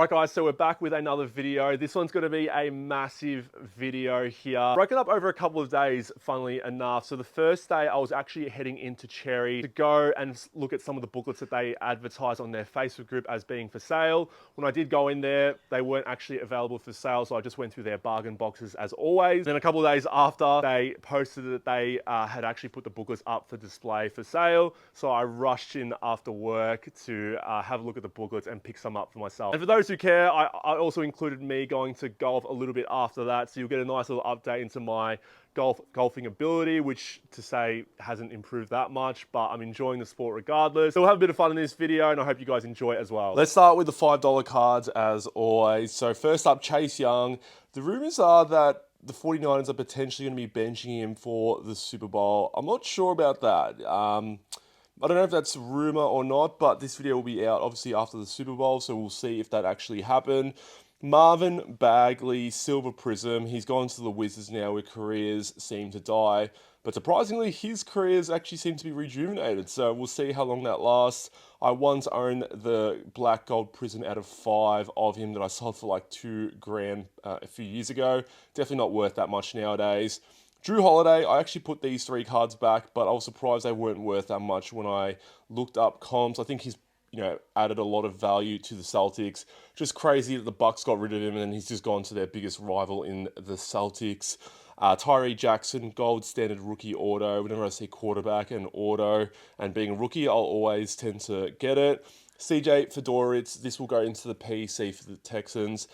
Alright guys, so we're back with another video. This one's going to be a massive video here. Broken up over a couple of days, funnily enough. So the first day I was actually heading into Cherry to go and look at some of the booklets that they advertise on their Facebook group as being for sale. When I did go in there, they weren't actually available for sale, so I just went through their bargain boxes as always. Then a couple of days after, they posted that they had actually put the booklets up for display for sale. So I rushed in after work to have a look at the booklets and pick some up for myself. And for those who care, I also included me going to golf a little bit after that, so you'll get a nice little update into my golfing ability, which to say hasn't improved that much, but I'm enjoying the sport regardless. So we'll have a bit of fun in this video, and I hope you guys enjoy it as well. Let's start with the $5 cards as always. So first up, Chase Young. The rumors are that the 49ers are potentially going to be benching him for the Super Bowl. I'm not sure about that. I don't know if that's a rumor or not, but this video will be out obviously after the Super Bowl, so we'll see if that actually happened. Marvin Bagley, Silver Prism. He's gone to the Wizards now where careers seem to die. But surprisingly, his careers actually seem to be rejuvenated, so we'll see how long that lasts. I once owned the black gold prism out of 5 of him that I sold for like $2,000 a few years ago. Definitely not worth that much nowadays. Drew Holiday, I actually put these 3 cards back, but I was surprised they weren't worth that much when I looked up comps. I think he's, added a lot of value to the Celtics. Just crazy that the Bucks got rid of him and then he's just gone to their biggest rival in the Celtics. Tyree Jackson, gold standard rookie auto. Whenever I see quarterback and auto and being a rookie, I'll always tend to get it. CJ Fedorowicz, this will go into the PC for the Texans.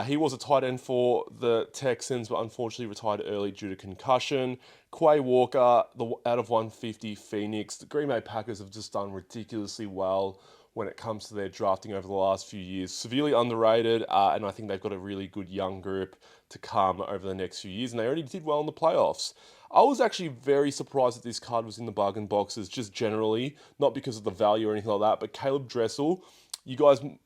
He was a tight end for the Texans, but unfortunately retired early due to concussion. Quay Walker, out of 150 Phoenix. The Green Bay Packers have just done ridiculously well when it comes to their drafting over the last few years. Severely underrated, and I think they've got a really good young group to come over the next few years, and they already did well in the playoffs. I was actually very surprised that this card was in the bargain boxes, just generally, not because of the value or anything like that, but Caleb Dressel. A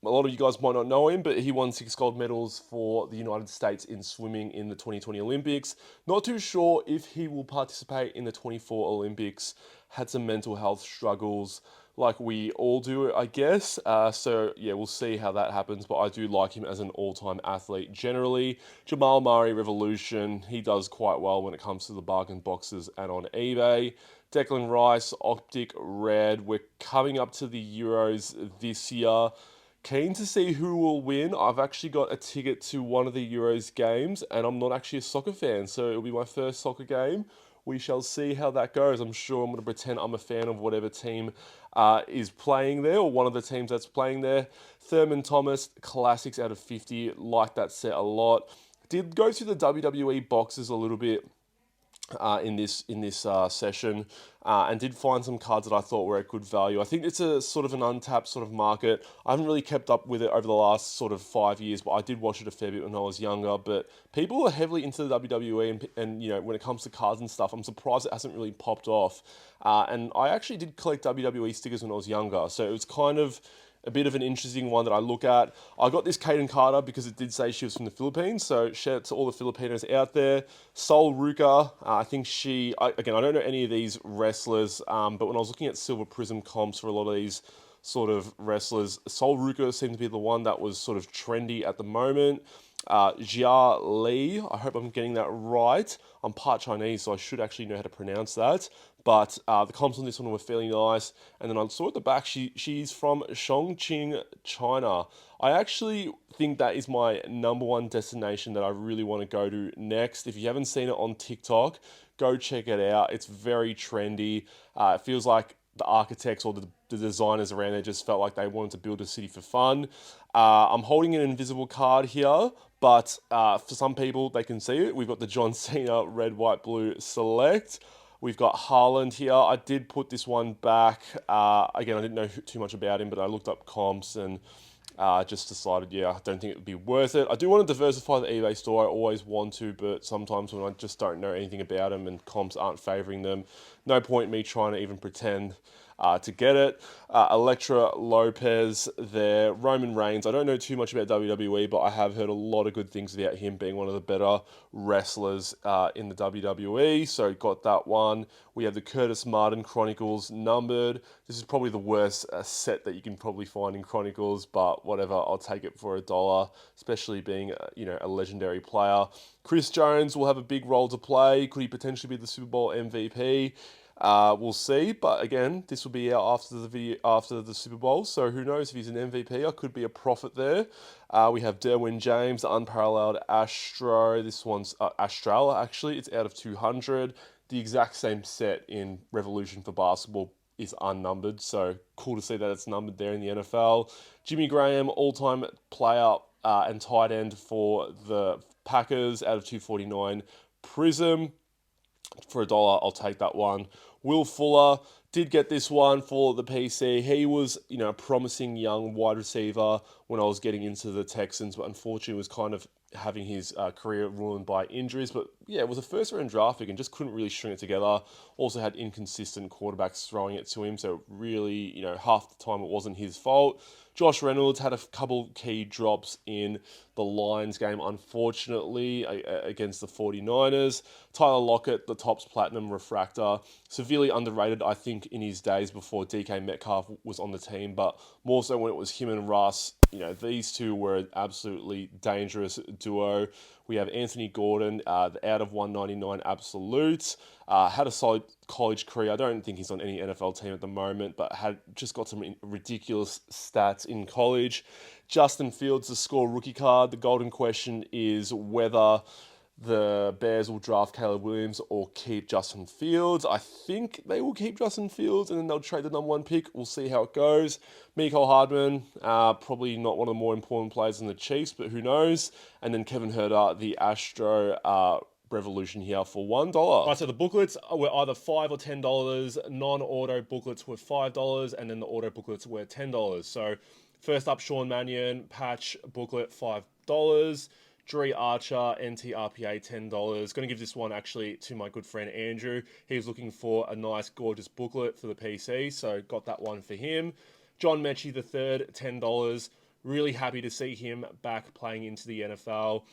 lot of you guys might not know him, but he won 6 gold medals for the United States in swimming in the 2020 Olympics. Not too sure if he will participate in the 24 Olympics. Had some mental health struggles, like we all do, I guess. So yeah, we'll see how that happens, but I do like him as an all-time athlete generally. Jamal Murray, Revolution, he does quite well when it comes to the bargain boxes and on eBay. Declan Rice, Optic Red. We're coming up to the Euros this year. Keen to see who will win. I've actually got a ticket to one of the Euros games, and I'm not actually a soccer fan, so it'll be my first soccer game. We shall see how that goes. I'm sure I'm going to pretend I'm a fan of whatever team is playing there, or one of the teams that's playing there. Thurman Thomas, classics out of 50. Like that set a lot. Did go through the WWE boxes a little bit in this session, and did find some cards that I thought were at good value. I think it's a sort of an untapped sort of market. I haven't really kept up with it over the last sort of 5 years, but I did watch it a fair bit when I was younger. But people are heavily into the WWE, and when it comes to cards and stuff, I'm surprised it hasn't really popped off. And I actually did collect WWE stickers when I was younger, so it was kind of a bit of an interesting one that I look at. I got this Kaden Carter because it did say she was from the Philippines, so shout out to all the Filipinos out there. Sol Ruka, I think again, I don't know any of these wrestlers, but when I was looking at Silver Prism comps for a lot of these sort of wrestlers, Sol Ruka seemed to be the one that was sort of trendy at the moment. Jia Li, I hope I'm getting that right. I'm part Chinese, so I should actually know how to pronounce that. But the comps on this one were fairly nice. And then I saw at the back, she's from Chongqing, China. I actually think that is my #1 destination that I really want to go to next. If you haven't seen it on TikTok, go check it out. It's very trendy. It feels like the architects or the designers around there just felt like they wanted to build a city for fun. I'm holding an invisible card here, but for some people, they can see it. We've got the John Cena red, white, blue select. We've got Haaland here. I did put this one back. Again, I didn't know too much about him, but I looked up comps and just decided, yeah, I don't think it would be worth it. I do want to diversify the eBay store. I always want to, but sometimes when I just don't know anything about them and comps aren't favoring them, no point in me trying to even pretend to get it. Electra Lopez there. Roman Reigns. I don't know too much about WWE, but I have heard a lot of good things about him being one of the better wrestlers in the WWE. So got that one. We have the Curtis Martin Chronicles numbered. This is probably the worst set that you can probably find in Chronicles, but whatever, I'll take it for $1, especially being a legendary player. Chris Jones will have a big role to play. Could he potentially be the Super Bowl MVP? We'll see, but again, this will be out after the Super Bowl, so who knows if he's an MVP? I could be a profit there. We have Derwin James, the unparalleled Astro. This one's Astral, actually. It's out of 200. The exact same set in Revolution for basketball is unnumbered, so cool to see that it's numbered there in the NFL. Jimmy Graham, all-time player and tight end for the Packers, out of 249. Prism, for $1, I'll take that one. Will Fuller did get this one for the PC. He was, a promising young wide receiver when I was getting into the Texans, but unfortunately was kind of having his career ruined by injuries. But yeah, it was a first-round draft pick and just couldn't really string it together. Also had inconsistent quarterbacks throwing it to him, so really, half the time it wasn't his fault. Josh Reynolds had a couple key drops in the Lions game, unfortunately, against the 49ers. Tyler Lockett, the Topps Platinum Refractor, severely underrated, I think, in his days before DK Metcalf was on the team, but more so when it was him and Russ. These two were an absolutely dangerous duo. We have Anthony Gordon, out of 199 absolutes. Had a solid college career. I don't think he's on any NFL team at the moment, but had just got some ridiculous stats in college. Justin Fields, the score rookie card. The golden question is whether the Bears will draft Caleb Williams or keep Justin Fields. I think they will keep Justin Fields and then they'll trade the #1 pick. We'll see how it goes. Mecole Hardman, probably not one of the more important players in the Chiefs, but who knows? And then Kevin Huerter, the Astro Revolution here for $1. Right, so the booklets were either $5 or $10. Non-auto booklets were $5, and then the auto booklets were $10. So first up, Sean Mannion, patch booklet $5. Dree Archer, NTRPA, $10. Going to give this one actually to my good friend Andrew. He was looking for a nice, gorgeous booklet for the PC, so got that one for him. John Mechie III, $10. Really happy to see him back playing into the NFL,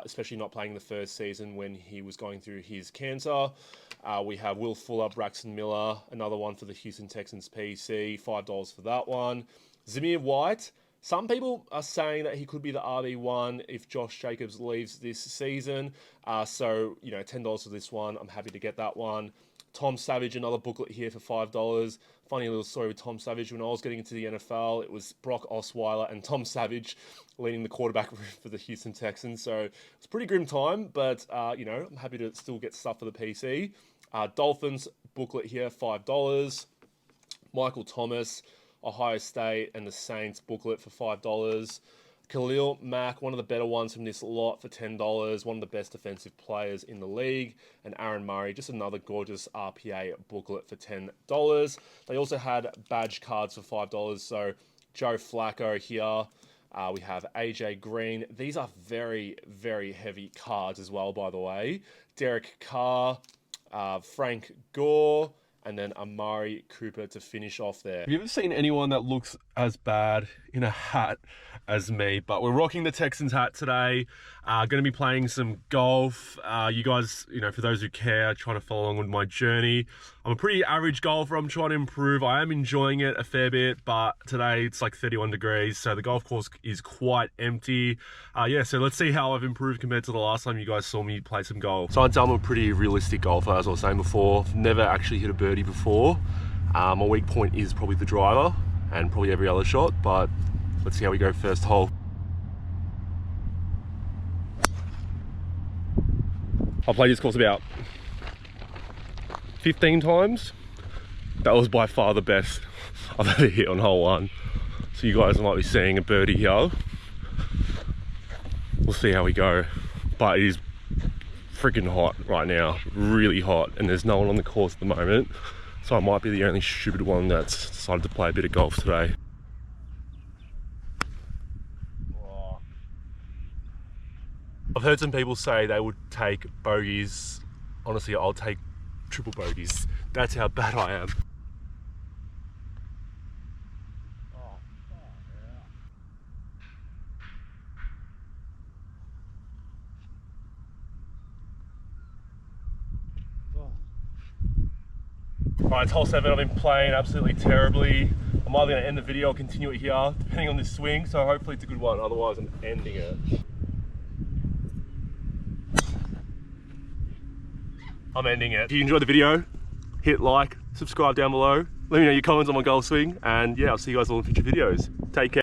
especially not playing the first season when he was going through his cancer. We have Will Fuller, Braxton Miller, another one for the Houston Texans PC, $5 for that one. Zamir White. Some people are saying that he could be the RB1 if Josh Jacobs leaves this season. So, $10 for this one. I'm happy to get that one. Tom Savage, another booklet here for $5. Funny little story with Tom Savage. When I was getting into the NFL, it was Brock Osweiler and Tom Savage leading the quarterback for the Houston Texans. So it's a pretty grim time, but, I'm happy to still get stuff for the PC. Dolphins booklet here, $5. Michael Thomas, Ohio State and the Saints booklet for $5. Khalil Mack, one of the better ones from this lot for $10. One of the best defensive players in the league. And Aaron Murray, just another gorgeous RPA booklet for $10. They also had badge cards for $5. So Joe Flacco here. We have AJ Green. These are very, very heavy cards as well, by the way. Derek Carr, Frank Gore, and then Amari Cooper to finish off there. Have you ever seen anyone that looks as bad in a hat as me? But we're rocking the Texans hat today. Going to be playing some golf. You guys, for those who care, trying to follow along with my journey. I'm a pretty average golfer. I'm trying to improve. I am enjoying it a fair bit, but today it's like 31 degrees, so the golf course is quite empty. So let's see how I've improved compared to the last time you guys saw me play some golf. So I'm a pretty realistic golfer, as I was saying before. I've never actually hit a birdie before. My weak point is probably the driver and probably every other shot, but let's see how we go first hole. I played this course about 15 times. That was by far the best I've ever hit on hole one. So you guys might be seeing a birdie here. We'll see how we go. But it is freaking hot right now, really hot, and there's no one on the course at the moment. So I might be the only stupid one that's decided to play a bit of golf today. I've heard some people say they would take bogeys. Honestly, I'll take triple bogeys. That's how bad I am. Alright, it's hole 7. I've been playing absolutely terribly. I'm either going to end the video or continue it here, depending on this swing, so hopefully it's a good one, otherwise I'm ending it. I'm ending it. If you enjoyed the video, hit like, subscribe down below, let me know your comments on my golf swing, and yeah, I'll see you guys all in future videos. Take care.